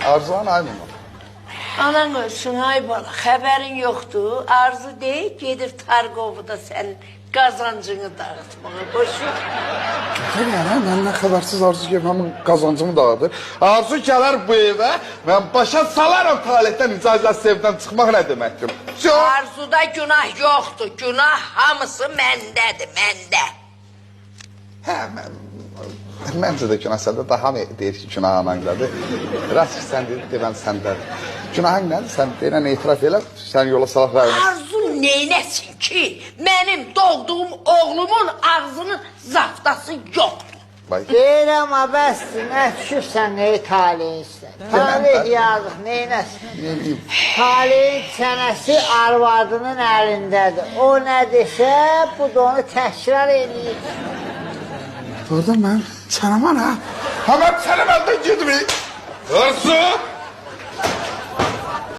Arzulan ay mı? Anan ölsün ay bala, xəbərin yoxdur. Arzu deyib, gedir Targovu'da sənin qazancını dağıtmağa. Boşu. Tabii yani benden habersiz Arzu gelip hemen kazancımı dağıdır. Arzu gelir bu eve, ben başa salarım talihten icazət sevdən çıxmaq ne demektir? Arzuda günah yoxdur, günah hamısı məndədir, məndə. Hə, məncə də günah səndə daha mı deyir ki, günah anandadır? Rast ki, sən deyir, mən səndədir. Günahın nədir? Sən deyilən etiraf elə, sən yola salaq rayına. Arzu neynəsin ki, mənim doğduğum oğlumun ağzının zaftası yoxdur. Deyirəm, bəsdir, nə düşürsən, ey talihin üstə. Talih yazıq, neynəsin? Ne bileyim. Talihin çənəsi arvadının əlindədir. O nə desə, bu da onu təkrar eləyir. Orada mən çənəm ana. Ha, mən çənəm əldən gitmeyim. Arzu!